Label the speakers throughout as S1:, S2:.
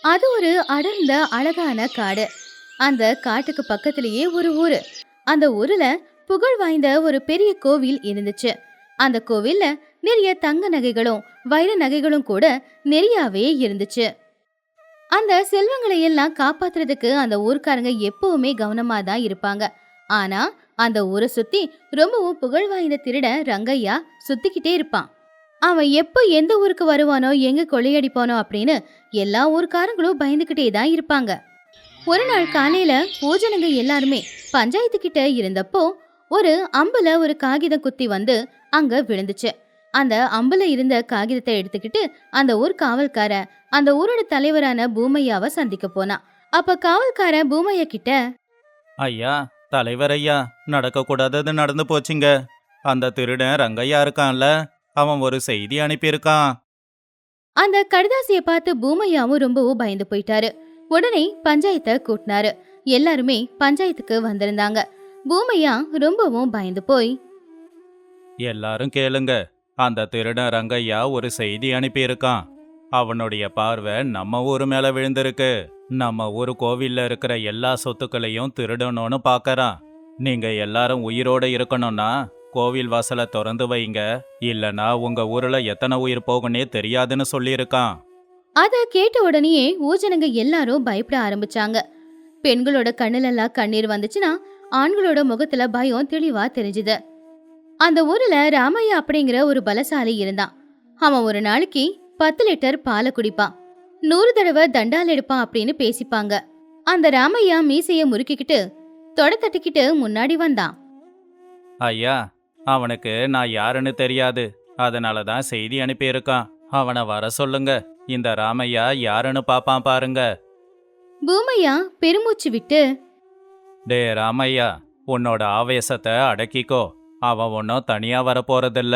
S1: அது ஒரு அடர்ந்த அழகான காடு. அந்த காட்டுக்கு பக்கத்திலேயே ஒரு ஊரு. அந்த ஊர்ல புகழ் வாய்ந்த ஒரு பெரிய கோவில் இருந்துச்சு. அந்த கோவில்ல நிறைய தங்க நகைகளும் வைர நகைகளும் கூட நிறையவே இருந்துச்சு. அந்த செல்வங்களை எல்லாம் காப்பாத்துறதுக்கு அந்த ஊர்க்காரங்க எப்பவுமே கவனமா தான் இருப்பாங்க. ஆனா அந்த ஊரை சுத்தி ரொம்பவும் புகழ் வாய்ந்த திருடன் ரங்கையா சுத்திக்கிட்டே இருப்பான். அவன் எப்போ எந்த ஊருக்கு வருவானோ எங்க கொள்ளையடிப்பானோ அப்படின்னு எல்லா ஊர்க்காரங்களும் பயந்துகிட்டே தான் இருப்பாங்க. ஒரு நாள் காலையில பூஜனங்க எல்லாருமே பஞ்சாயத்து கிட்ட இருந்தப்போ ஒரு அம்புல ஒரு காகிதம் குத்தி வந்து அங்க விழுந்துச்சு. அந்த அம்புல இருந்த காகிதத்தை எடுத்துக்கிட்டு அந்த ஊர் காவல்கார அந்த ஊரோட தலைவரான பூமையாவை சந்திக்க போனான். அப்ப காவல்கார பூமையா கிட்ட,
S2: ஐயா, தலைவர் ஐயா, நடக்கக்கூடாதது நடந்து போச்சுங்க. அந்த திருடன் ரங்கையா இருக்கான்ல, அவன் ஒரு செய்தி அனுப்பியிருக்கான்.
S1: அந்த கடிதாசிய பார்த்து பூமையாவும் ரொம்பவும் பயந்து போயிட்டாரு. உடனே பஞ்சாயத்தை கூட்டினாரு. எல்லாருமே பஞ்சாயத்துக்கு வந்திருந்தாங்க. பூமையா ரொம்பவும் பயந்து போய்,
S2: எல்லாரும் கேளுங்க. அந்த திருடன் ரங்கையா ஒரு செய்தி அனுப்பியிருக்கான். அவனுடைய பார்வை நம்ம ஊரு மேல விழுந்திருக்கு. நம்ம ஊரு கோவில்ல இருக்கிற எல்லா சொத்துக்களையும் திருடணும்னு பார்க்கறான். நீங்க எல்லாரும் உயிரோட இருக்கணும்னா கோவில் வாசலை திறந்து வைங்க, இல்லனா உங்க ஊர்ல எத்தனை உயிர் போகுன்னே தெரியாதுன்னு சொல்லியிருக்கான்.
S1: அத கேட்ட உடனேயே ஊஜனங்க எல்லாரும் பயப்பட ஆரம்பிச்சாங்க. பெண்களோட கண்ணுல எல்லாம் கண்ணீர் வந்துச்சுன்னா ஆண்களோட முகத்துல பயம் தெளிவா தெரிஞ்சுது. அந்த ஊர்ல ராமையா அப்படிங்கிற ஒரு பலசாலி இருந்தான். அவன் ஒரு நாளைக்கு 10 லிட்டர் பாலை குடிப்பான், 100 தடவை தண்டால் எடுப்பான் அப்படின்னு பேசிப்பாங்க. அந்த ராமையா மீசைய முறுக்கிக்கிட்டு தொட தட்டிக்கிட்டு முன்னாடி வந்தான்.
S2: ஐயா, அவனுக்கு நான் யாருன்னு தெரியாது, அதனால தான் செய்தி அனுப்பியிருக்கான். அவனை வர சொல்லுங்க. இந்த ராமையா யாருன்னு பாப்பான் பாருங்க.
S1: பூமையா பெருமூச்சு விட்டு,
S2: டே ராமையா, உன்னோட ஆவேசத்தை அடக்கிக்கோ. அவன் ஒன்றும் தனியா வரப்போறதில்ல.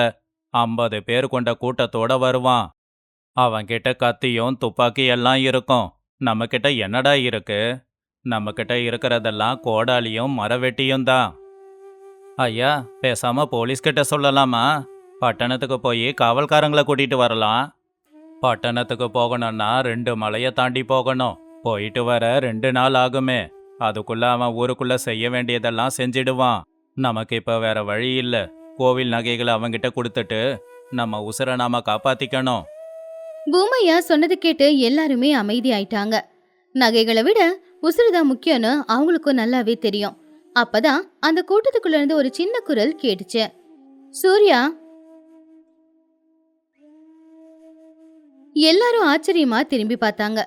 S2: 50 பேர் கொண்ட கூட்டத்தோட வருவான். அவன்கிட்ட கத்தியும் துப்பாக்கி எல்லாம் இருக்கும். நம்மக்கிட்ட என்னடா இருக்கு? நம்மக்கிட்ட இருக்கிறதெல்லாம் கோடாலியும் மரவெட்டியும் தான். ஐயா, பேசாம போலீஸ்கிட்ட சொல்லலாமா? பட்டணத்துக்கு போய் காவல்காரங்களை கூட்டிட்டு வரலாம். பட்டணத்துக்கு போகணும்னா 2 மலையை தாண்டி போகணும். போயிட்டு வர 2 நாள் ஆகுமே. அதுக்குள்ள அவன் ஊருக்குள்ள செய்ய வேண்டியதெல்லாம் செஞ்சிடுவான். நமக்கு இப்ப வேற வழி இல்ல. கோவில் நகைகளை அவங்கிட்ட கொடுத்துட்டு நம்ம உசுரை நாம காப்பாத்திக்கணும்.
S1: பூமையா சொன்னது கேட்டு எல்லாருமே அமைதி ஆயிட்டாங்க. நகைகளை விட உசுறுதான் முக்கியம்னு அவங்களுக்கும் நல்லாவே தெரியும். அப்பதான் அந்த கூட்டத்துக்குள்ள இருந்து ஒரு சின்ன குரல் கேட்டுச்சு. சூர்யா! எல்லாரும் ஆச்சரியமா திரும்பி பார்த்தாங்க.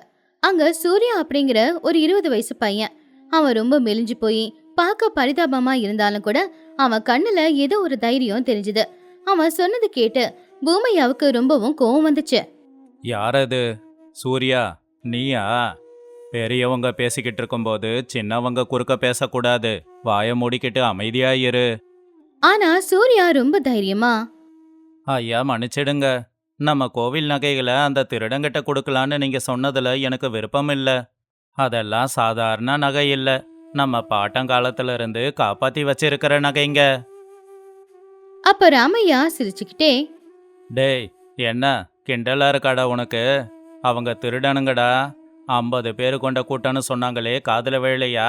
S1: அங்க சூர்யா அப்படிங்கிற ஒரு 20 வயசு பையன். அவன் ரொம்ப மெலிஞ்சு போய் பார்க்க பரிதாபமா இருந்தாலும் கூட அவன் கண்ணுல ஏதோ ஒரு தைரியம் தெரிஞ்சுது. அவன் சொன்னது கேட்டு பூமையாவுக்கு ரொம்பவும் கோவம் வந்துச்சு.
S2: யாரது? சூர்யா, நீயா? பெரியவங்க பேசிக்கிட்டு இருக்கும்போது சின்னவங்க குறுக்க பேசக்கூடாது. வாயை மூடிக்கிட்டு அமைதியாயிரு.
S1: ஆனா சூர்யா ரொம்ப தைரியமா,
S2: ஐயா, மன்னிச்சிடுங்க. நம்ம கோவில் நகைகளை அந்த திருடங்கிட்ட கொடுக்கலான்னு நீங்க சொன்னதுல எனக்கு விருப்பம் இல்ல. அதெல்லாம் சாதாரண நகை இல்ல. நம்ம பாட்டங்காலத்துல இருந்து காப்பாத்தி வச்சிருக்கிற நகைங்க.
S1: அப்ப ராமையா சிரிச்சுக்கிட்டே,
S2: டேய், என்ன கிண்டலா இருக்காடா உனக்கு? அவங்க திருடனுங்கடா. 50 பேர் கொண்ட கூட்டம்னு சொன்னாங்களே, காதுல வேலையா?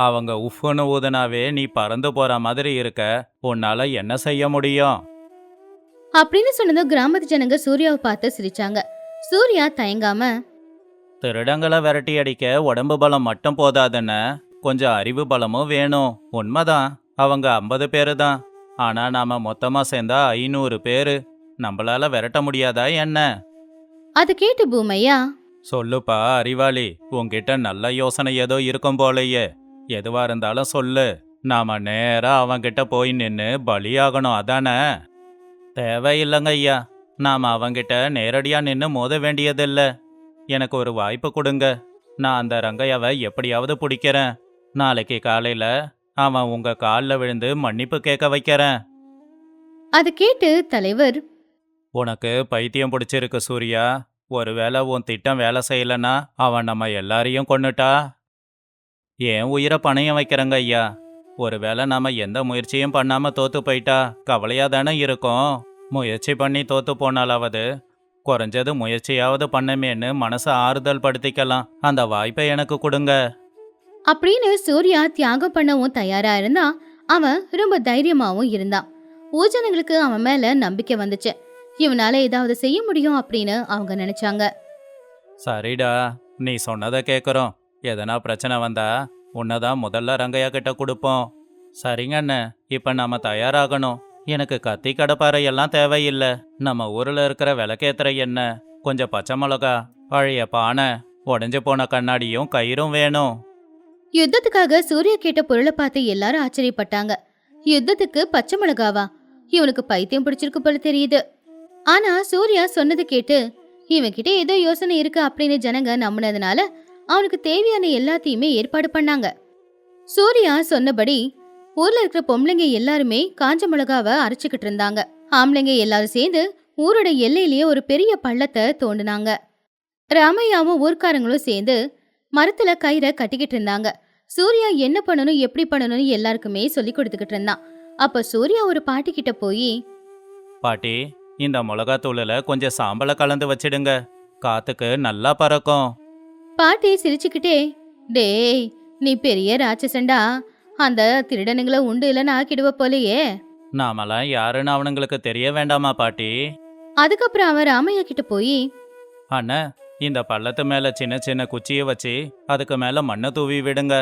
S2: அவங்க உஃப்னு ஊதுனாவே நீ பறந்து போற மாதிரி இருக்க. உன்னால என்ன செய்ய முடியும்?
S1: அப்படின்னு சொன்னதும் கிராமத்து ஜனங்க சூர்யாவை பார்த்து சிரிச்சாங்க. சூர்யா தயங்காம,
S2: திருடங்களை விரட்டி அடிக்க உடம்பு பலம் மட்டும் போதாதுன்னு கொஞ்சம் அறிவு பலமும் வேணும். உண்மைதான், அவங்க 50 பேரு தான். ஆனா நாம மொத்தமா சேர்ந்தா 500 பேரு. நம்மளால விரட்ட முடியாதா என்ன?
S1: அது கேட்டு பூமையா,
S2: சொல்லுப்பா அறிவாளி, உன்கிட்ட நல்ல யோசனை ஏதோ இருக்கும் போலயே. எதுவா இருந்தாலும் சொல்லு. நாம நேரா அவன்கிட்ட போய் நின்னு பலியாகணும், அதானே? தேவையில்லைங்க ஐயா. நாம அவன்கிட்ட நேரடியா நின்னு மோத வேண்டியதில்ல. எனக்கு ஒரு வாய்ப்பு கொடுங்க. நான் அந்த ரங்கையாவை எப்படியாவது பிடிக்கிறேன். நாளைக்கு காலையில அவன் உங்க காலில் விழுந்து மன்னிப்பு கேட்க வைக்கிறேன்.
S1: அது கேட்டு தலைவர்,
S2: உனக்கு பைத்தியம் பிடிச்சிருக்கு சூர்யா. ஒருவேளை உன் திட்டம் வேலை செய்யலன்னா அவன் நம்ம எல்லாரையும் கொன்னுட்டா ஏன் உயிரை பணையம் வைக்கிறங்க ஐயா. ஒருவேளை நாம எந்த முயற்சியும் பண்ணாம தோத்து போயிட்டா கவலையா தானே இருக்கும். முயற்சி பண்ணி தோத்து போனாலாவது குறைஞ்சது முயற்சியாவது பண்ணமேன்னு மனசை ஆறுதல் படுத்திக்கலாம். அந்த வாய்ப்பை எனக்கு கொடுங்க.
S1: அப்படின்னு சூர்யா தியாகம் பண்ணவும் தயாரா இருந்தா. அவன் ரொம்ப தைரியமாவும் இருந்தான். ஊஜனங்களுக்கு அவன் மேல நம்பிக்கை வந்துச்சு. இவனால ஏதாவது செய்ய முடியும் அப்படின்னு அவங்க நினைச்சாங்க.
S2: சரிடா, நீ சொன்னதை கேட்குறோம். எதனா பிரச்சனை வந்தா உன்னதான் முதல்ல ரங்கையா கிட்ட கொடுப்போம். சரிங்க அண்ணே, இப்ப நாம தயாராகணும். எனக்கு கத்தி கடப்பாரை எல்லாம் தேவையில்லை. நம்ம ஊர்ல இருக்கிற விளக்கேத்துற எண்ணெய், கொஞ்சம் பச்சை மிளகா, பழைய பானை, உடைஞ்சு போன கண்ணாடியும் கயிறும் வேணும்.
S1: யுத்தத்துக்காக சூர்யா கேட்ட பொருளை பார்த்து எல்லாரும் ஆச்சரியப்பட்டாங்க. யுத்தத்துக்கு பச்சை மிளகாவா? இவனுக்கு பைத்தியம் பிடிச்சிருக்கு போல தெரியுது. ஆனா சூர்யா சொன்னது கேட்டு இவன்கிட்ட ஏதோ யோசனை இருக்கு அப்படின்னு ஜனங்க நம்பினதுனால அவனுக்கு தேவையான எல்லாத்தையுமே ஏற்பாடு பண்ணாங்க. சூர்யா சொன்னபடி ஊர்ல இருக்கிற பொம்பளைங்க எல்லாருமே காஞ்ச மிளகாவை அரைச்சுக்கிட்டு இருந்தாங்க. ஆம்பளைங்க எல்லாரும் சேர்ந்து ஊரோட எல்லையிலேயே ஒரு பெரிய பள்ளத்தை தோண்டினாங்க. ராமையாவும் ஊர்க்காரங்களும் சேர்ந்து மரத்துல கயிறை கட்டிக்கிட்டு இருந்தாங்க. சூர்யா என்ன பண்ணணும் எப்படி பண்ணணும்னு எல்லாருக்குமே சொல்லி கொடுத்துக்கிட்டு இருந்தான். அப்ப சூர்யா ஒரு பாட்டி கிட்ட போய்,
S2: பாட்டி, இந்த மிளகாத்தூளில் கொஞ்சம் சாம்பலை கலந்து வச்சிடுங்க. காத்துக்கு நல்லா பறக்கும்.
S1: பாட்டி சிரிச்சுக்கிட்டே, டேய் நீ பெரிய ராட்சசண்டா, அந்த திருடனுங்களை உண்டு இல்லைன்னு ஆக்கிடுவ போலையே.
S2: நாமெல்லாம் யாருன்னு அவனுங்களுக்கு தெரிய வேண்டாமா பாட்டி?
S1: அதுக்கப்புறம் அவன் ராமையா கிட்ட போய்,
S2: அண்ணா, இந்த பள்ளத்து மேல சின்ன சின்ன குச்சியை வச்சு அதுக்கு மேல மண்ணை தூவி விடுங்க.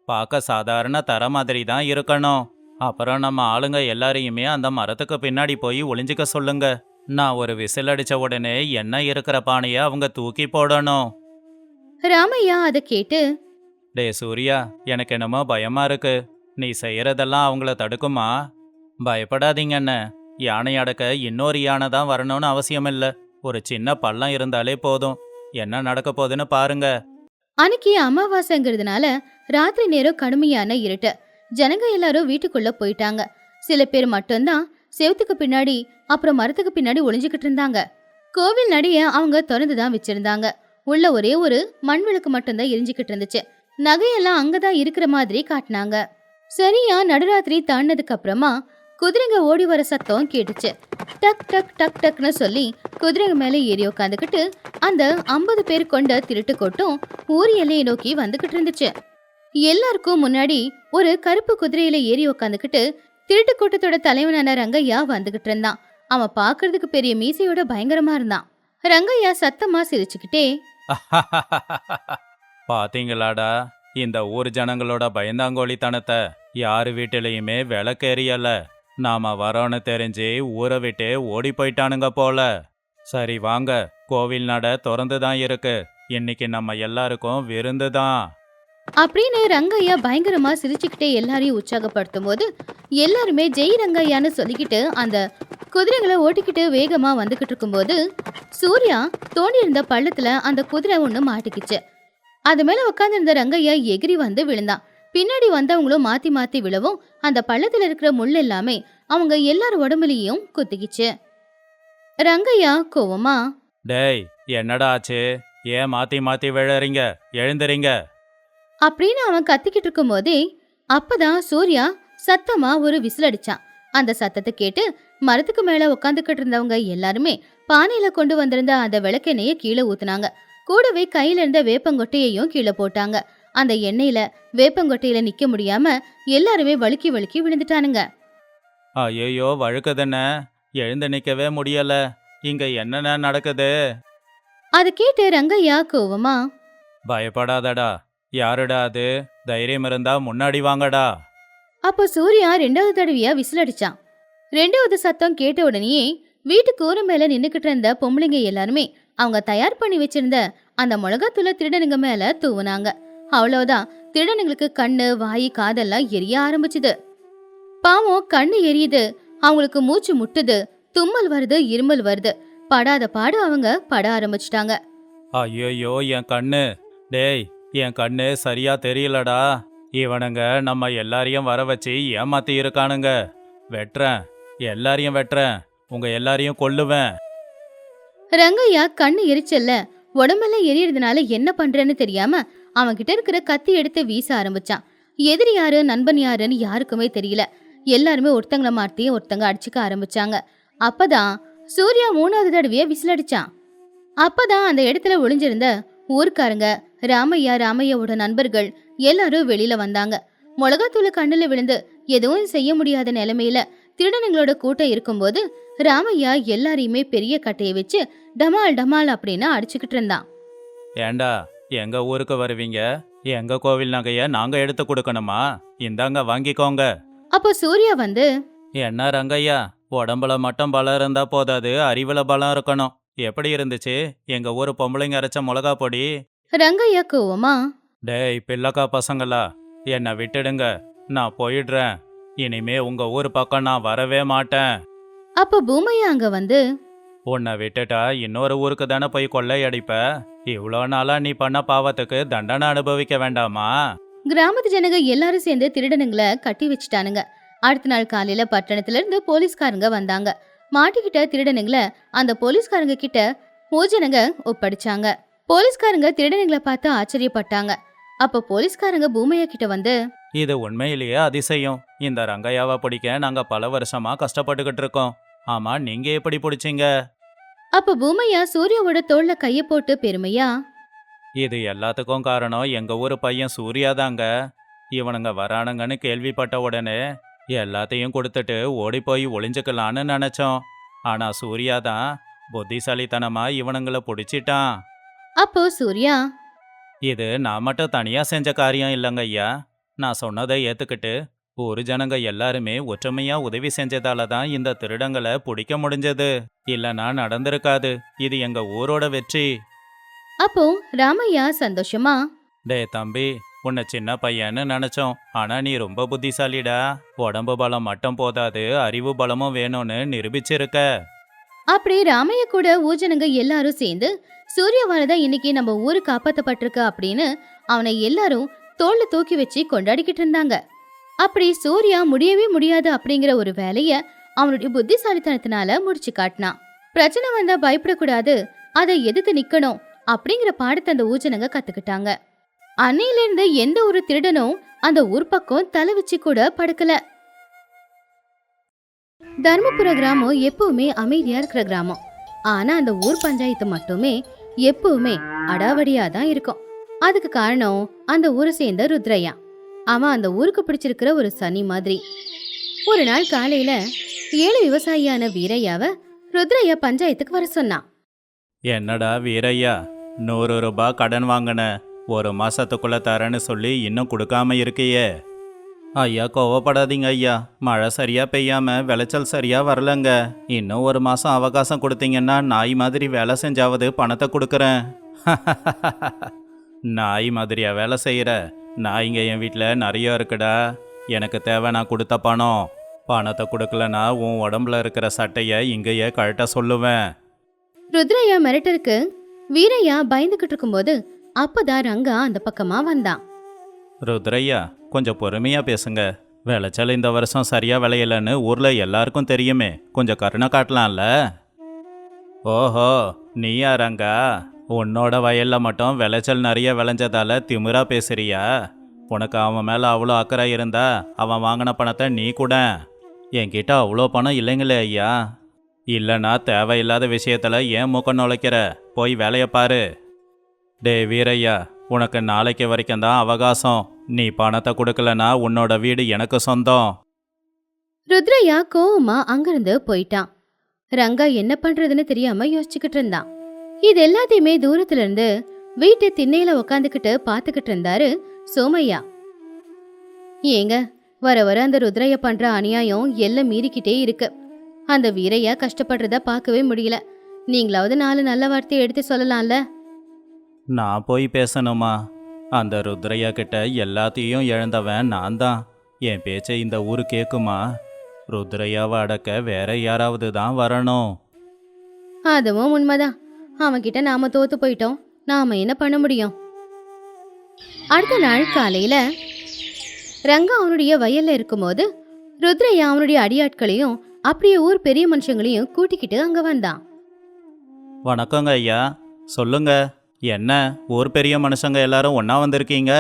S2: பார்க்க சாதாரண தர மாதிரி தான் இருக்கணும். அப்புறம் நம்ம ஆளுங்க எல்லாரையுமே அந்த மரத்துக்கு பின்னாடி போய் ஒளிஞ்சிக்க சொல்லுங்க. நான் ஒரு விசில் அடிச்ச உடனே எண்ணெய் இருக்கிற பானையை அவங்க தூக்கி போடணும்.
S1: ராமையா அதை கேட்டு,
S2: டே சூர்யா, எனக்கு என்னமோ பயமா இருக்கு. நீ செய்யறதெல்லாம் அவங்கள தடுக்குமா? பயப்படாதீங்க அண்ணே. யானை அடக்க இன்னொரு யானை தான் வரணும்னு அவசியம் இல்லை. ஒரு சின்ன பள்ளம் இருந்தாலே போதும். என்ன நடக்க போகுதுன்னு பாருங்க.
S1: அன்னைக்கு அமாவாசைங்கிறதுனால ராத்திரி நேரம் கடுமையான இருட்டு. ஜனங்க எல்லாரும் வீட்டுக்குள்ள போயிட்டாங்க. சில பேர் மட்டும்தான் செவத்துக்கு பின்னாடி அப்புறம் மரத்துக்கு பின்னாடி ஒளிஞ்சுக்கிட்டு இருந்தாங்க. கோவில் நடைய அவங்க திறந்துதான் வச்சிருந்தாங்க. உள்ள ஒரே ஒரு மண் விளக்கு மட்டும்தான் எரிஞ்சுக்கிட்டு இருந்துச்சு. நகையெல்லாம் அங்கதான் இருக்கிற மாதிரி காட்டினாங்க. சரியா நடுராத்திரி தாண்டினதுக்கு அப்புறமா குதிரைங்க ஓடி வர சத்தம் கேட்டுச்சு. டக் டக் டக் டக்னு சொல்லி குதிரைங்க மேல ஏறி உட்காந்துக்கிட்டு அந்த 50 பேர் கொண்ட திருட்டு கொட்டும் ஊர் எல்லையை நோக்கி வந்துகிட்டு இருந்துச்சு. எல்லாருக்கும் முன்னாடி ஒரு கருப்பு குதிரையில ஏறி உட்காந்துக்கிட்டு திருட்டு கூட்டத்தோட தலைவனான ரங்கையா வந்துகிட்டு இருந்தான். அவன் பாக்குறதுக்கு பெரிய மீசையோட பயங்கரமா இருந்தான். ரங்கையா சத்தமா சிரிச்சுக்கிட்டே,
S2: பாத்தீங்களாடா, இந்த ஊர் ஜனங்களோட பயந்தாங்கோழித்தனத்தை. யாரு வீட்டிலையுமே விளக்கேறியல. நாம வரோன்னு தெரிஞ்சு ஊரை விட்டு ஓடி போயிட்டானுங்க போல. சரி வாங்க, கோவில் நட திறந்து தான் இருக்கு. இன்னைக்கு நம்ம எல்லாருக்கும் விருந்து தான்
S1: அப்படின்னு ரங்கையா பயங்கரமா சிரிச்சுக்கிட்டே எல்லாரையும் உற்சாகப்படுத்தும் போது எல்லாருமே ஜெய் ரங்கையான்னு சொல்லிக்கிட்டு அந்த குதிரைகளை ஓட்டிக்கிட்டு வேகமா வந்துகிட்டு இருக்கும்போது சூர்யா தோண்டி இருந்த பள்ளத்துல அந்த குதிரை ஒண்ணு மாட்டிக்கிச்சு. அது மேல உட்காந்துருந்த ரங்கையா எகிரி வந்து விழுந்தான். பின்னாடி வந்தவங்களும் மாத்தி மாத்தி விழவும் அந்த பள்ளத்துல இருக்கிற முள் எல்லாமே அவங்க எல்லாரும் உடம்புலயும் குத்திக்கிச்சு. ரங்கையா கோவமா,
S2: டேய், என்னடா ஆச்சு? ஏன் மாத்தி மாத்தி விழறீங்க? எழுந்துறீங்க.
S1: அப்படின்னு அவன் கத்திக்கிட்டு இருக்கும் போதே அப்பதான் சூர்யா சத்தமா ஒரு விசில் அடிச்சான். அந்த சத்தத்தை கேட்டு மரத்துக்கு மேல உட்காந்துக்கிட்டு இருந்தவங்க எல்லாருமே பானையில கொண்டு வந்திருந்த அந்த விளக்கெண்ணெய கீழே ஊத்துனாங்க. கூடவே கையில இருந்த வேப்பங்கொட்டையையும் கீழே போட்டாங்க. அந்த எண்ணெயில வேப்பங்கொட்டையில நிக்க முடியாம எல்லாருமே வழுக்கி வழுக்கி விழுந்துட்டானுங்க.
S2: ஐயோ, வழுக்குதுன்னு எழுந்து நிக்கவே முடியல. இங்க என்னென்ன நடக்குது?
S1: அதை கேட்டு ரங்கையா கோவமா,
S2: பயப்படாதடா. யாருடா அது? தைரியம் இருந்தா முன்னாடி வாங்கடா.
S1: அப்போ சூர்யா 2வது தடவையா விசில் அடிச்சான். 2வது சத்தம் கேட்ட உடனேயே வீட்டு கூரை மேல நின்னுக்கிட்டு இருந்த பொம்பளைங்க எல்லாருமே அவங்க தயார் பண்ணி வச்சிருந்த அந்த மிளகாத்தூள திருடனுங்க மேல தூவுனாங்க. அவ்வளவுதான், திருடனுங்களுக்கு கண்ணு வாய் காதெல்லாம் எரிய ஆரம்பிச்சுது. பாவம், கண்ணு எரியுது, அவங்களுக்கு மூச்சு முட்டுது, தும்மல் வருது, இருமல் வருது. படாத பாடு அவங்க பட ஆரம்பிச்சிட்டாங்க.
S2: ஐயோ, என் கண்ணு. டேய், என் கண்ணு சரியா தெரியலடா. இவனுங்க நம்ம எல்லாரையும் வர வச்சு ஏமாத்தி இருக்கானுங்க. வெட்டுறேன், எல்லாரையும் வெட்டுறேன். உங்க எல்லாரையும் கொல்லுவேன்.
S1: ரங்கையா கண்ணு எரிச்சல்ல உடம்பெல்லாம் எரியறதுனால என்ன பண்றேன்னு தெரியாம அவன்கிட்ட இருக்கிற கத்தி எடுத்து வீச ஆரம்பிச்சான். எதிரி யாரு நண்பன் யாருன்னு யாருக்குமே தெரியல. எல்லாருமே ஒருத்தங்கள மாத்தி ஒருத்தங்க அடிச்சுக்க ஆரம்பிச்சாங்க. அப்பதான் சூர்யா 3வது தடவையா விசில் அடிச்சான். அப்பதான் அந்த இடத்துல ஒளிஞ்சிருந்த ஊர்க்காரங்க, ராமையாவோட நண்பர்கள் எல்லாரும் வெளியில வந்தாங்க. மிளகாத்தூள் கண்ணுல விழுந்து எதுவும் செய்ய முடியாத நிலைமையில திருடனுங்களோட கூட்டம் இருக்கும்போது ராமையா எல்லாரையுமே பெரிய கட்டையை வச்சு டமால் டமால் அப்படின்னு அடிச்சுக்கிட்டு இருந்தான்.
S2: ஏண்டா எங்க ஊருக்கு வருவீங்க? எங்க கோவில் நகைய நாங்க எடுத்து கொடுக்கணுமா? இந்தாங்க வாங்கிக்கோங்க.
S1: அப்போ சூர்யா வந்து,
S2: என்ன ரங்கையா, உடம்புல மட்டும் பலம் இருந்தா போதாது, அறிவுல பலம் இருக்கணும். எப்படி இருந்துச்சு எங்க ஊர் பொம்பளைங்க அரைச்ச மிளகா பொடி?
S1: ரங்கையா கோவமா,
S2: டேய் பிள்ளக்கா பசங்களா, என்னை விட்டுடுங்க, நான் போயிடுறேன். இனிமே உங்க ஊர் பக்கம் நான் வரவே மாட்டேன்.
S1: அப்போ பூமையா அங்க வந்து,
S2: உன்னை விட்டுட்டா இன்னொரு ஊருக்கு தானே போய் கொள்ளையடிப்ப. இவ்வளோ நாளா நீ பண்ண பாவத்துக்கு தண்டனை அனுபவிக்க வேண்டாமா?
S1: கிராமத்து ஜனங்க எல்லாரும் சேர்ந்து திருடனுங்களை கட்டி வச்சுட்டானுங்க. அடுத்த நாள் காலையில பட்டணத்துல இருந்து போலீஸ்காரங்க வந்தாங்க. மாட்டிக்கிட்ட திருடனுங்களை அந்த போலீஸ்காரங்க கிட்ட ஊஜனங்க ஒப்படைச்சாங்க. போலீஸ்காரங்க திருடனுங்களை பார்த்து ஆச்சரியப்பட்டாங்க. அப்ப போலீஸ்காரங்க பூமையா கிட்ட வந்து,
S2: இது உண்மையிலேயே அதிசயம். இந்த ரங்கையாவை பிடிக்க நாங்க பல வருஷமா கஷ்டப்பட்டுக்கிட்டு இருக்கோம். ஆமா, நீங்க எப்படி பிடிச்சீங்க?
S1: அப்ப பூமையா சூர்யாவோட தோள்ல கைய போட்டு பெருமையா,
S2: இது எல்லாத்துக்கும் காரணம் எங்க ஊர் பையன் சூர்யா தாங்க. இவனுங்க வரானுங்கன்னு கேள்விப்பட்ட உடனே எல்லாத்தையும் கொடுத்துட்டு ஓடி போய் ஒளிஞ்சுக்கலான்னு நினைச்சோம். ஆனா சூர்யா தான் புத்திசாலித்தனமா இவனுங்களை பிடிச்சிட்டான்.
S1: அப்போ சூர்யா,
S2: இது நான் மட்டும் தனியா செஞ்ச காரியம் இல்லைங்க ஐயா. நான் சொன்னதை ஏத்துக்கிட்டு ஊரு ஜனங்க எல்லாருமே ஒற்றுமையா உதவி செஞ்சதால தான் இந்த திருடங்களை பிடிக்க முடிஞ்சது. இல்லைன்னா நடந்திருக்காது. இது எங்க ஊரோட வெற்றி.
S1: அப்போ ராமையா சந்தோஷமா,
S2: டே தம்பி, உன்னை சின்ன பையன்னு நினைச்சோம். ஆனா நீ ரொம்ப புத்திசாலிடா. உடம்பு பலம் மட்டும் போதாது, அறிவு பலமும் வேணும்னு நிரூபிச்சிருக்க.
S1: அப்படி ராமையா கூட ஊஜனங்க எல்லாரும் சேர்ந்து சூர்யாவாலதான் இன்னைக்கு நம்ம ஊரு காப்பாத்தப்பட்டிருக்கு அப்படின்னு அவனை எல்லாரும் தோல்ல தூக்கி வச்சு கொண்டாடிக்கிட்டு இருந்தாங்க. அப்படி சூர்யா முடியவே முடியாது அப்படிங்கிற ஒரு வேலைய அவனுடைய புத்திசாலித்தனத்தினால முடிச்சு காட்டினான். பிரச்சனை வந்தா பயப்படக்கூடாது, அதை எதிர்த்து நிக்கணும் அப்படிங்கிற பாடத்தை அந்த ஊஜனங்க கத்துக்கிட்டாங்க. அன்னையில இருந்து எந்த ஒரு திருடனும் அந்த ஊர் பக்கம் தலை வச்சு கூட படுக்கல. தர்மபுர கிராமம் எப்பவுமே அமைதியா இருக்கிற கிராமம். ஆனா அந்த ஊர் பஞ்சாயத்து மட்டுமே எப்பவுமே அடாவடியா தான் இருக்கும். அதுக்கு காரணம் அந்த ஊரை சேர்ந்த ருத்ரையா. அவன் அந்த ஊருக்கு பிடிச்சிருக்கிற ஒரு சனி மாதிரி. ஒரு நாள் காலையில ஏழு விவசாயியான வீரையாவ ருத்ரையா பஞ்சாயத்துக்கு வர சொன்னான்.
S2: என்னடா வீரையா, 100 ரூபாய் கடன் வாங்கின, ஒரு மாசத்துக்குள்ள தரேன்னு சொல்லி இன்னும் கொடுக்காம இருக்கியே. ஐயா கோவப்படாதீங்க ஐயா, மழை சரியா பெய்யாம விளைச்சல் சரியா வரலங்க. இன்னும் ஒரு மாசம் அவகாசம் கொடுத்தீங்கன்னா நாய் மாதிரி வேலை செஞ்சாவது பணத்தை கொடுக்குறேன். நாய் மாதிரியா வேலை செய்யற? நாய்ங்க என் வீட்டில் நிறைய இருக்குடா. எனக்கு தேவை நான் கொடுத்த பணம். பணத்தை கொடுக்கலனா உன் உடம்புல இருக்கிற சட்டையை இங்கேயே கழட்ட சொல்லுவேன்.
S1: ருத்ரையா மிரட்டருக்கு வீரையா பயந்துகிட்டு இருக்கும்போது அப்பதான் ரங்கா அந்த பக்கமா வந்தான்.
S2: ருத்ரையா, கொஞ்சம் பொறுமையா பேசுங்க. விளைச்சல் இந்த வருஷம் சரியா விளையலன்னு ஊர்ல எல்லாருக்கும் தெரியுமே, கொஞ்சம் கருணை காட்டலாம்ல. ஓஹோ, நீயா ரங்கா? உன்னோட வயல்ல மட்டும் விளைச்சல் நிறைய விளைஞ்சதால திமிரா பேசுறியா? உனக்கு அவன் மேல அவ்வளோ அக்கறை இருந்தா அவன் வாங்கின பணத்தை நீ கூட. என்கிட்ட அவ்வளோ பணம் இல்லைங்களே ஐயா. இல்லைன்னா தேவையில்லாத விஷயத்துல ஏன் மூக்க நுழைக்கிற? போய் வேலையை பாரு. டே வீரையா, உனக்கு நாளைக்கு வரைக்கும் தான் அவகாசம். நீ பணத்தை கொடுக்கலனா உன்னோட வீடு எனக்கு சொந்தம்.
S1: ருத்ரையா கோவமா அங்கிருந்து போயிட்டான். ரங்கா என்ன பண்றதுன்னு தெரியாம யோசிச்சுக்கிட்டு இருந்தான். இது எல்லாத்தையுமே தூரத்துல இருந்து வீட்டு திண்ணையில உக்காந்துக்கிட்டு பாத்துக்கிட்டு இருந்தாரு சோமையா. ஏங்க, வர வர அந்த ருத்ரையா பண்ற அநியாயம் எல்லாம் மீறிக்கிட்டே இருக்கு. அந்த வீரையா கஷ்டப்படுறத பார்க்கவே முடியல. நீங்களாவது 4 நல்ல வார்த்தையை எடுத்து சொல்லலாம்ல.
S2: நான் போய் பேசணுமா? அந்த ருத்ரையா கிட்ட எல்லாத்தையும் இழந்தவன் நான் தான். என் பேச்சை இந்த ஊரு கேட்குமா? ருத்ரையாவை அடக்க வேற யாராவது தான் வரணும்.
S1: அதுவும் உண்மைதான். அவன்கிட்ட நாம தோத்து போயிட்டோம். நாம என்ன பண்ண முடியும்? அடுத்த நாள் காலையில ரங்கா அவனுடைய வயல்ல இருக்கும்போது ருத்ரையா அவனுடைய அடியாட்களையும் அப்படியே ஊர் பெரிய மனுஷங்களையும் கூட்டிக்கிட்டு அங்க வந்தான்.
S2: வணக்கங்க ஐயா, சொல்லுங்க. என்ன ஊர் பெரிய மனுஷங்க எல்லாரும் ஒன்றா வந்திருக்கீங்க?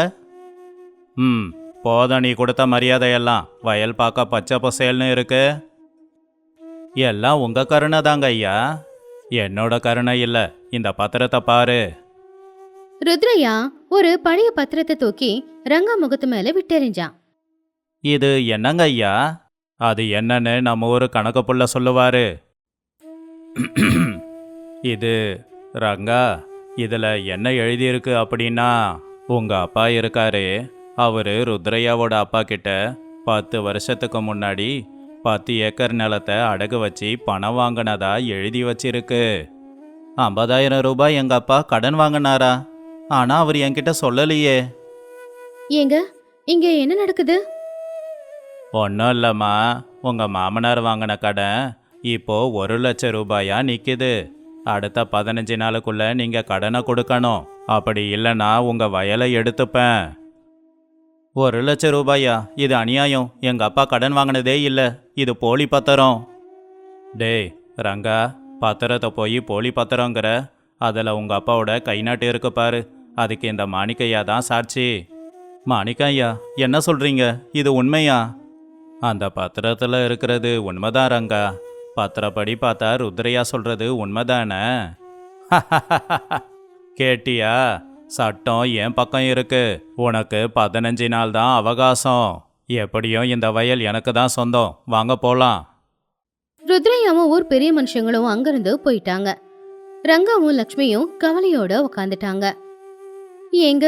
S2: போதும் நீ கொடுத்த மரியாதையெல்லாம். வயல் பார்க்க பச்சை பசேல்னு இருக்கு. எல்லாம் உங்கள் கருணை தாங்க ஐயா. என்னோட கருணை இல்ல, இந்த பத்திரத்தை பாரு.
S1: ருத்ரையா ஒரு பழைய பத்திரத்தை தூக்கி ரங்கா முகத்து மேல விட்டெறிஞ்சான்.
S2: இது என்னங்க ஐயா? அது என்னன்னு நம்ம ஒரு கணக்கு புள்ள சொல்லுவாரு. இது ரங்கா, இதுல என்ன எழுதியிருக்கு அப்படின்னா, உங்க அப்பா இருக்காரு, அவரு ருத்ரையாவோட அப்பா கிட்ட 10 வருஷத்துக்கு முன்னாடி 10 ஏக்கர் நிலத்தை அடகு வச்சு பணம் வாங்கினதா எழுதி வச்சிருக்கு. 50,000 ரூபாய் எங்க அப்பா கடன் வாங்கினாரா? ஆனா அவர் என்கிட்ட சொல்லலையே.
S1: ஏங்க இங்க என்ன நடக்குது?
S2: ஒன்றும் இல்லைம்மா, உங்க மாமனார் வாங்கின கடன் இப்போ 1,00,000 ரூபாயா நிற்கிது. அடுத்த 15 நாளுக்குள்ள நீங்க கடனை கொடுக்கணும். அப்படி இல்லைன்னா உங்க வயலை எடுத்துப்பேன். 1,00,000 ரூபாயா? இது அநியாயம். எங்க அப்பா கடன் வாங்கினதே இல்லை, இது போலி பத்திரம். டேய் ரங்கா, பத்திரத்தை போய் போலி பத்திரங்கிற? அதில் உங்க அப்பாவோட கைநாட்டு இருக்கு பாரு, அதுக்கு இந்த மாணிக்கையா தான் சாட்சி. மாணிக்கையா, என்ன சொல்றீங்க? இது உண்மையா? அந்த பத்திரத்தில் இருக்கிறது உண்மைதான் ரங்கா. பத்திரப்படி பார்த்தா ருத்ரையா சொல்றது உண்மைதானே? கேட்டியா? சட்டம் என் பக்கம் இருக்கு. உனக்கு 15 நாள் தான் அவகாசம். எப்படியும் இந்த வயல் எனக்கு தான் சொந்தம். வாங்க போலாம்.
S1: ருத்ரையாவும் ஊர் பெரிய மனுஷங்களும் அங்கிருந்து போயிட்டாங்க. ரங்காவும் லக்ஷ்மியும் கவலையோட உக்காந்துட்டாங்க. ஏங்க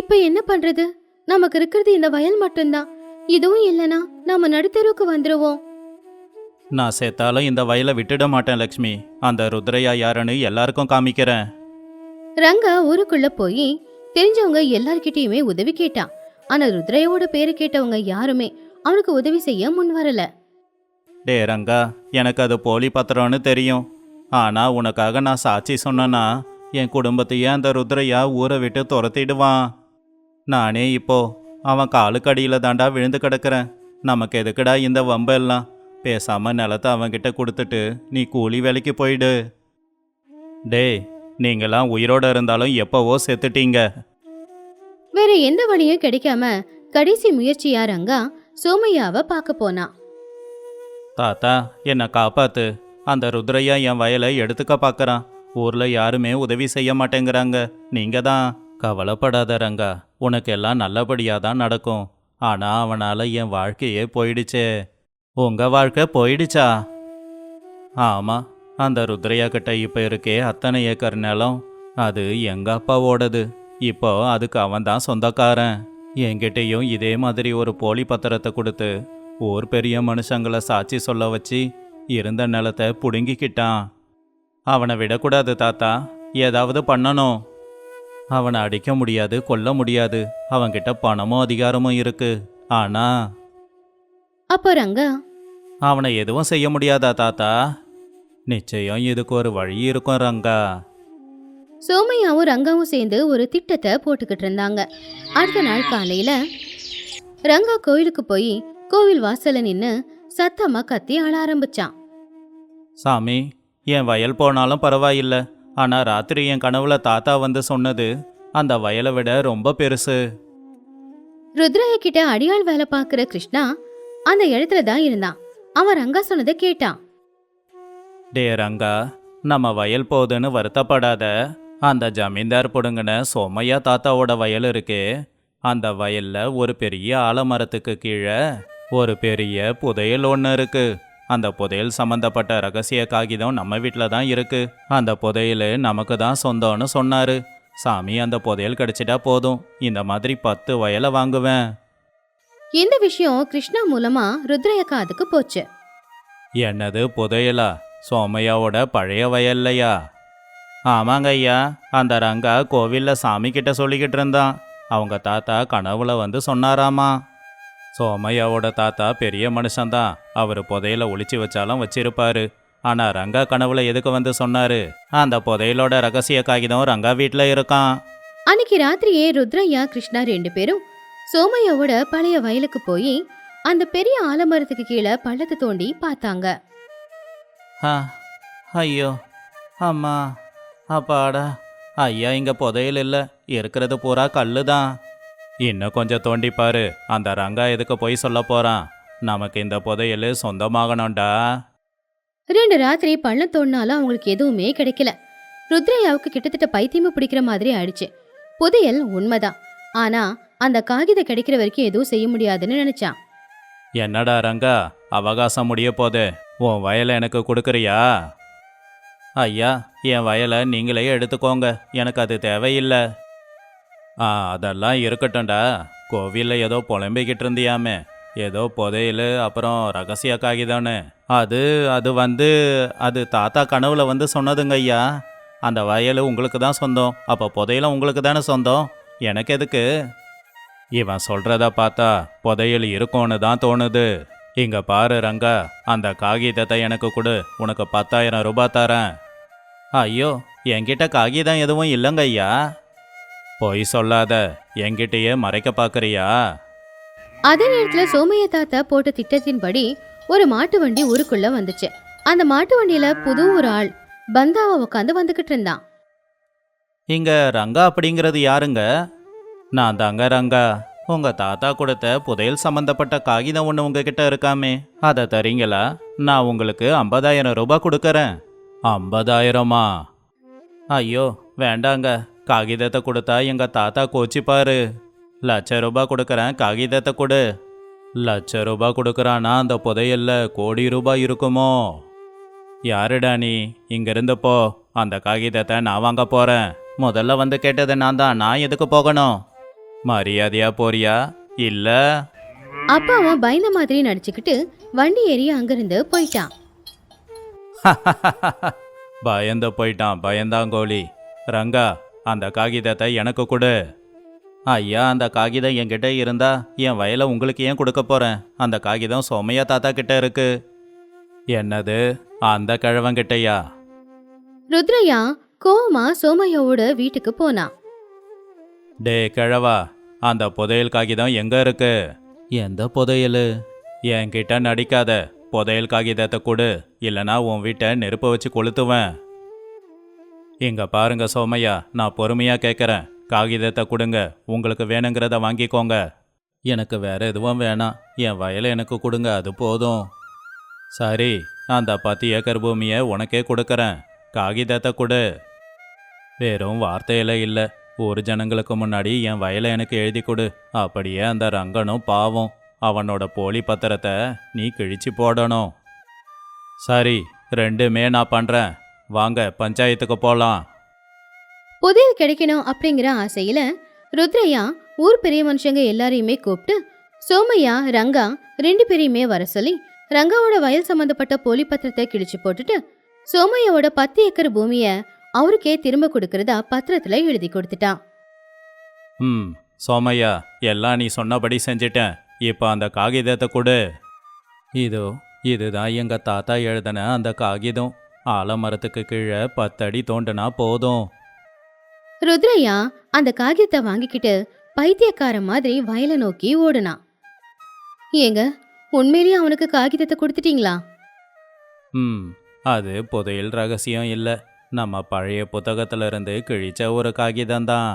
S1: இப்ப என்ன பண்றது? நமக்கு இருக்கிறது இந்த வயல் மட்டும்தான். இதுவும் இல்லனா நாம நடுத்தருவுக்கு வந்துருவோம்.
S2: நான் செத்தாலும் இந்த வயலை விட்டுட மாட்டேன் லக்ஷ்மி. அந்த ருத்ரையா யாருன்னு எல்லாருக்கும் காமிக்கிறேன்.
S1: ரங்கா ஊருக்குள்ள போய் தெரிஞ்சவங்க எல்லார்கிட்டயுமே உதவி கேட்டான். ஆனா ருத்ரையோட பேரு கேட்டவங்க யாருமே அவனுக்கு உதவி செய்ய முன் வரல.
S2: டே ரங்கா, எனக்கு அது போலி பத்திரம்னு தெரியும். ஆனா உனக்காக நான் சாட்சி சொன்னேன்னா என் குடும்பத்தையே அந்த ருத்ரையா ஊரை விட்டு துரத்திடுவான். நானே இப்போ அவன் காலுக்கடியில் தாண்டா விழுந்து கிடக்கிறேன். நமக்கு எதுக்குடா இந்த வம்பெல்லாம்? பேசாம நிலத்தை அவன்கிட்ட கொடுத்துட்டு நீ கூலி வேலைக்கு போயிடு. டேய், நீங்களாம் உயிரோட இருந்தாலும் எப்பவோ செத்துட்டீங்க.
S1: வேற எந்த வழியும் கிடைக்காம கடைசி முயற்சியா ரங்கா சோமையாவை பார்க்க போனான்.
S2: தாத்தா, என்னை காப்பாத்து. அந்த ருத்ரையா என் வயலை எடுத்துக்க பார்க்கறான். ஊர்ல யாருமே உதவி செய்ய மாட்டேங்கிறாங்க. நீங்க தான். கவலைப்படாத ரங்கா, உனக்கு எல்லாம் நல்லபடியா தான் நடக்கும். ஆனா அவனால என் வாழ்க்கையே போயிடுச்சே. உங்க வாழ்க்கை போயிடுச்சா? ஆமா, அந்த ருத்ரையா கிட்ட இப்ப இருக்கே அத்தனை ஏக்கர் நிலம், அது எங்க அப்பாவோடது. இப்போ அதுக்கு அவன் தான் சொந்தக்காரன். என்கிட்டயும் இதே மாதிரி ஒரு போலி பத்திரத்தை கொடுத்து ஊர் பெரிய மனுஷங்களை சாட்சி சொல்ல வச்சு இருந்த நிலத்தை புடுங்கிக்கிட்டான். அவனை விடக்கூடாது தாத்தா, ஏதாவது பண்ணணும். அவனை அடிக்க முடியாது, கொல்ல முடியாது. அவன்கிட்ட பணமும் அதிகாரமும் இருக்கு. ஆனா
S1: அப்போ ரங்கா,
S2: அவனை எதுவும் செய்ய முடியாதா தாத்தா? நிச்சயம் இதுக்கு ஒரு வழி இருக்கும் ரங்கா.
S1: சோமையாவும் ரங்காவும் சேர்ந்து ஒரு திட்டத்தை போட்டுக்கிட்டு இருந்தாங்க. அடுத்த நாள் காலையில ரங்கா கோயிலுக்கு போய் கோவில் வாசல்ல நின்னு சத்தமா கத்தி அழ ஆரம்பிச்சான்.
S2: சாமி, என் வயல் போனாலும் பரவாயில்ல. ஆனா ராத்திரி என் கனவுல தாத்தா வந்து சொன்னது அந்த வயலை விட ரொம்ப பெருசு.
S1: ருத்ரைய கிட்ட அடியாள் வேலை பார்க்கிற கிருஷ்ணா அந்த இடத்துல தான் இருந்தான். அவன் ரங்கா சொன்னதை கேட்டான்.
S2: டே ரங்கா, நம்ம வயல் போகுதுன்னு வருத்தப்படாத. அந்த ஜமீன்தார் புடுங்கின சோமையா தாத்தாவோட வயல் இருக்கே, அந்த வயல்ல ஒரு பெரிய ஆலமரத்துக்கு கீழே ஒரு பெரிய புதையல் ஒன்று இருக்கு. அந்த புதையல் சம்பந்தப்பட்ட ரகசிய காகிதம் நம்ம வீட்டில் தான் இருக்கு. அந்த புதையல் நமக்கு தான் சொந்தம்னு சொன்னாரு. சாமி, அந்த புதையல் கிடைச்சிட்டா போதும், இந்த மாதிரி 10 வயலை வாங்குவேன்.
S1: இந்த விஷயம் கிருஷ்ணா மூலமா ருத்ரைய காதுக்கு போச்சு.
S2: என்னது புதையலா? சோமையாவோட பழைய வயல்லையா? ஆமாங்க ஐயா, அந்த ரங்கா கோவில்ல சாமி கிட்ட சொல்லிக்கிட்டு இருந்தான். அவங்க தாத்தா கனவுல வந்து சொன்னாராமா. சோமையாவோட தாத்தா பெரிய மனுஷன்தான். அவர் புதையலை ஒளிச்சு வச்சாலும் வச்சிருப்பாரு. ஆனா ரங்கா கனவுல எதுக்கு வந்து சொன்னாரு? அந்த புதையலோட ரகசிய காகிதம் ரங்கா வீட்டுல இருக்கான்.
S1: அன்னைக்கு ராத்திரியே ருத்ரையா கிருஷ்ணா 2 பேரும் சோமையாவோட பழைய வயலுக்கு போய் அந்த பெரிய ஆலமரத்துக்கு கீழே பள்ளத்தை தோண்டி பார்த்தாங்க.
S2: ஐயோ அம்மா, அப்பாடா, ஐயா, இங்க புதையல் இல்லை, இருக்கிறது பூரா கல்லு தான். இன்னும் கொஞ்சம் தோண்டிப்பாரு, அந்த ரங்கா எதுக்கு போய் சொல்ல போறான்? நமக்கு இந்த புதையல் சொந்தமாகணும்டா.
S1: 2 ராத்திரி பள்ளம் தோண்டினாலும் அவங்களுக்கு எதுவுமே கிடைக்கல. ருத்ரையாவுக்கு கிட்டத்தட்ட பைத்தியமே பிடிக்கிற மாதிரி ஆயிடுச்சு. புதையல் உண்மைதான், ஆனா அந்த காகிதம் கிடைக்கிற வரைக்கும் எதுவும் செய்ய முடியாதுன்னு நினைச்சான்.
S2: என்னடா ரங்கா, அவகாசம் முடிய போதே, உன் வயலை எனக்கு கொடுக்குறியா? ஐயா, என் வயலை நீங்களே எடுத்துக்கோங்க, எனக்கு அது தேவையில்லை. அதெல்லாம் இருக்கட்டும்டா. கோவிலில் ஏதோ புலம்பிக்கிட்டு இருந்தியாமே, ஏதோ புதையல் அப்புறம் ரகசிய காகிதம்னு. அது அது வந்து அது தாத்தா கனவுல வந்து சொன்னதுங்க ஐயா. அந்த வயல் உங்களுக்கு தான் சொந்தம், அப்போ புதையலும் உங்களுக்கு தானே சொந்தம், எனக்கு எதுக்கு? இவன் சொல்கிறத பார்த்தா புதையல் இருக்கும்னு தான் தோணுது. இங்கே பாரு ரங்கா, அந்த காகிதத்தை எனக்கு கொடு, உனக்கு 10,000 ரூபாய் தரேன். ஐயோ, என்கிட்ட காகிதம் எதுவும் இல்லைங்க ஐயா. பொய் சொல்லாத, என்கிட்டயே மறைக்க பார்க்குறியா?
S1: அதே நேரத்துல சோமைய தாத்தா போட்ட திட்டத்தின்படி ஒரு மாட்டு வண்டி ஊருக்குள்ள வந்துச்சு. அந்த மாட்டு வண்டியில புது ஒரு ஆள் பந்தாவா உட்காந்து வந்துகிட்டு இருந்தான்.
S2: இங்கே ரங்கா அப்படிங்கிறது யாருங்க? நான் தாங்க ரங்கா. உங்கள் தாத்தா கொடுத்த புதையல் சம்மந்தப்பட்ட காகிதம் ஒன்று உங்ககிட்ட இருக்காமே, அதை தரீங்களா? நான் உங்களுக்கு 50,000 ரூபாய் கொடுக்கறேன். 50,000மா? ஐயோ வேண்டாங்க, காகிதத்தை கொடுத்தா எங்கள் தாத்தா கோச்சிப்பாரு. 1,00,000 ரூபாய் கொடுக்குறேன், காகிதத்தை கொடு. 1,00,000 ரூபாய் கொடுக்குறானா அந்த புதையல்ல கோடி ரூபாய் இருக்குமோ? யாருடா நீ? இங்கிருந்து போ, அந்த காகிதத்தை நான் வாங்க போகிறேன். முதல்ல வந்து கேட்டது நான் தான், நான் எதுக்கு போகணும்? மரியாதையா போறியா இல்ல?
S1: அப்ப அவன் பயந்த மாதிரி நடிச்சுக்கிட்டு வண்டி ஏறி அங்கிருந்து போயிட்டான்.
S2: பயந்து போயிட்டான் பயந்தாங்கோலி. ரங்கா, அந்த காகிதத்தை எனக்கு கொடு. ஐயா, அந்த காகிதம் என்கிட்ட இருந்தா என் வயலை உங்களுக்கு ஏன் கொடுக்க போறேன்? அந்த காகிதம் சோமையா தாத்தா கிட்ட இருக்கு. என்னது, அந்த கிழவங்கிட்டயா?
S1: ருத்ரையா கோவமா சோமையாவோட வீட்டுக்கு போனான்.
S2: டே கிழவா, அந்த புதையல் காகிதம் எங்க இருக்கு? எந்த புதையல்? என்கிட்ட நடிக்காத, புதையல் காகிதத்தை கொடு, இல்லைனா உன் வீட்டை நெருப்ப வச்சு கொளுத்துவேன். இங்க பாருங்க சோமையா, நான் பொறுமையா கேட்குறேன், காகிதத்தை கொடுங்க, உங்களுக்கு வேணுங்கிறத வாங்கிக்கோங்க. எனக்கு வேற எதுவும் வேணாம், என் வயலை எனக்கு கொடுங்க, அது போதும். சரி, அந்த 10 ஏக்கர் பூமியை உனக்கே கொடுக்கறேன், காகிதத்தை கொடு. வெறும் வார்த்தையில இல்லை, ஒரு ஜனங்களுக்கு முன்னாடி என் வயலை எனக்கு எழுதி கொடு. அப்படியே அந்த ரங்கனும் பாவம், அவனோட போலி பத்திரத்தை நீ கிழிச்சு போடணும். சரி, ரெண்டுமே நான் பண்றேன், வாங்க பஞ்சாயத்துக்கு போலாம்.
S1: புதையல் கிடைக்கணும் அப்படிங்கிற ஆசையில ருத்ரையா ஊர் பெரிய மனுஷங்க எல்லாரையுமே கூப்பிட்டு சோமையா ரங்கா 2 பேரையுமே வர சொல்லி ரங்காவோட வயல் சம்பந்தப்பட்ட போலி பத்திரத்தை கிழிச்சு போட்டுட்டு சோமையாவோட 10 ஏக்கர் பூமிய அவருக்கே திரும்ப கொடுக்கறதா பத்திரத்துல எழுதி கொடுத்துட்டான்.
S2: சோமையா, எல்லாம் நீ சொன்னபடி செஞ்சிட்டேன், இப்போ அந்த காகிதத்தை கொடு. இதுதான் எங்க தாத்தா எழுதின அந்த காகிதம். ஆலமரத்துக்கு கீழே 10 அடி தோண்டுனா போதும்.
S1: ருத்ரையா அந்த காகிதத்தை வாங்கிக்கிட்டு பைத்தியக்கார மாதிரி வயலை நோக்கி ஓடுனான். ஏங்க, உண்மையிலேயே அவனுக்கு காகிதத்தை கொடுத்துட்டீங்களா?
S2: அது புதையல் ரகசியம் இல்லை, நம்ம பழைய புத்தகத்துல இருந்து கிழிச்ச ஒரு காகிதம்தான்.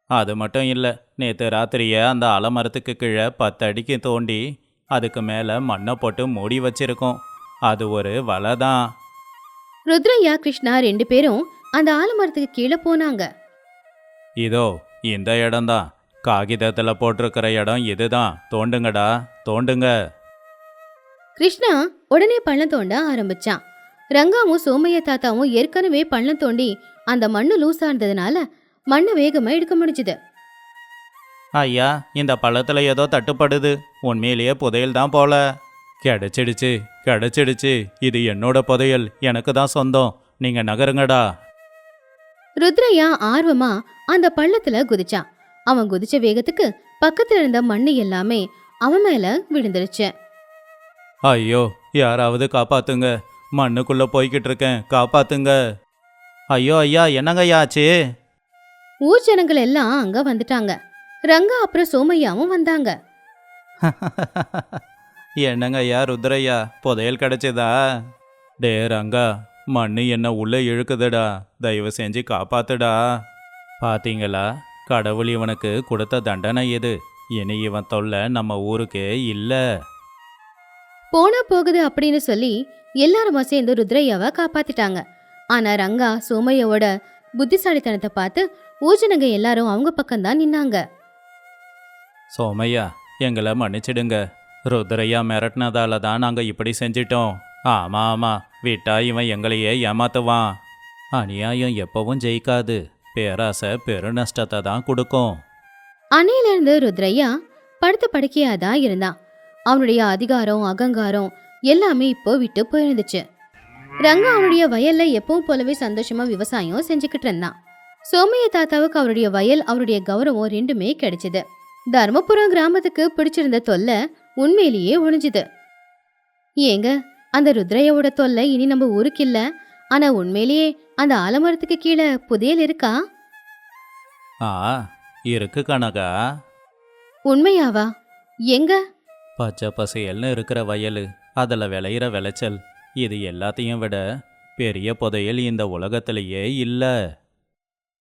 S2: அது மட்டும் இல்லை, நேற்று ராத்திரியே அந்த ஆலமரத்துக்கு கீழே 10 அடிக்கு தோண்டி அதுக்கு மேலே மண்ணை போட்டு மூடி வச்சிருக்கோம். அது ஒரு வலை தான்.
S1: ருத்ரையா கிருஷ்ணா 2 பேரும் அந்த ஆலமரத்துக்கு கீழே போனாங்க.
S2: இதோ இந்த இடம்தான், காகிதத்தில் போட்டிருக்கிற இடம் இதுதான், தோண்டுங்கடா தோண்டுங்க.
S1: கிருஷ்ணா உடனே பள்ளம் தோண்ட ஆரம்பிச்சான். ரங்காவும் சோமையா தாத்தாவும் ஏற்கனவே பள்ளம் தோண்டி அந்த மண்ணு லூஸா இருந்ததுனால மண்ணை வேகமா எடுக்க முடிஞ்சுது.
S2: ஐயா, இந்த பள்ளத்தில் ஏதோ தட்டுப்படுது, உண்மையிலேயே புதையல் தான் போல. கிடைச்சிடுச்சு கிடைச்சிடுச்சு, இது என்னோட புதையல், எனக்கு தான் சொந்தம், நீங்க நகருங்கடா.
S1: ருத்ரையா ஆர்வமா அந்த பள்ளத்துல குதிச்சான். அவன் குதிச்ச வேகத்துக்கு பக்கத்துல இருந்த மண்ணு எல்லாமே அவன் மேல விழுந்துருச்சு.
S2: ஐயோ, யாராவது காப்பாத்துங்க, மண்ணுக்குள்ள போய்கிட்டு இருக்கேன், காப்பாத்துங்க. ஐயோ ஐயா, என்னங்க ஆச்சு?
S1: ஊர் ஜனங்கள் எல்லாம் அங்க வந்துட்டாங்க. ரங்கா அப்புறம் சோமையாவும் வந்தாங்க.
S2: என்னங்க ஐயா ருத்ரையா, புதையல் கிடைச்சதா? டே ரங்கா, மண்ணு என்ன உள்ள இழுக்குதுடா, தயவு செஞ்சு காப்பாத்துடா. பாத்தீங்களா, கடவுள் இவனுக்கு கொடுத்த தண்டனை இது. இனி இவன் தொல்லை நம்ம ஊருக்கே இல்லை.
S1: போனா போகுது அப்படின்னு சொல்லி எல்லாருமா சேர்ந்து ருத்ரையாவை காப்பாத்திட்டாங்க. ஆனா ரங்கா சோமையாவோட புத்திசாலித்தனத்தை பார்த்து ஊஜனங்க எல்லாரும் அவங்க பக்கம்தான் நின்னாங்க.
S2: சோமையா, எங்களை மன்னிச்சிடுங்க. ருத்ரையா மிரட்டினதால தான் நாங்கள் இப்படி செஞ்சிட்டோம். ஆமா ஆமா, விட்டா இவன் எங்களையே ஏமாத்துவான். அநியாயம் எப்பவும் ஜெயிக்காது. பேராசை பெருநஷ்டத்தை தான் கொடுக்கும்.
S1: அன்னையிலிருந்து ருத்ரையா படுத்த படுக்கையா தான் இருந்தான். அவனுடைய அதிகாரம் அகங்காரம் எல்லாமே இப்போ விட்டு போயிருந்துச்சு. ரங்கா அவனுடைய வயல்ல எப்பவும் போலவே சந்தோஷமா விவசாயம் செஞ்சுக்கிட்டு இருந்தான். சோமைய தாத்தாவுக்கு அவருடைய வயல் அவருடைய கௌரவம் ரெண்டுமே கிடைச்சது. தர்மபுரம் கிராமத்துக்கு பிடிச்சிருந்த தொல்லை உண்மையிலேயே ஒழிஞ்சுது. ஏங்க, அந்த ருத்ரையாவோட தொல்லை இனி நம்ம ஊருக்கு இல்ல. ஆனா உண்மையிலேயே அந்த ஆலமரத்துக்கு கீழே புதையல் இருக்கா?
S2: ஆ, இருக்கு கனகா.
S1: உண்மையாவா? எங்க?
S2: பச்சை பசேல்னு இருக்கிற வயல், அதில் விளையிற விளைச்சல், இது எல்லாத்தையும் விட பெரிய புதையல் இந்த உலகத்திலேயே இல்லை.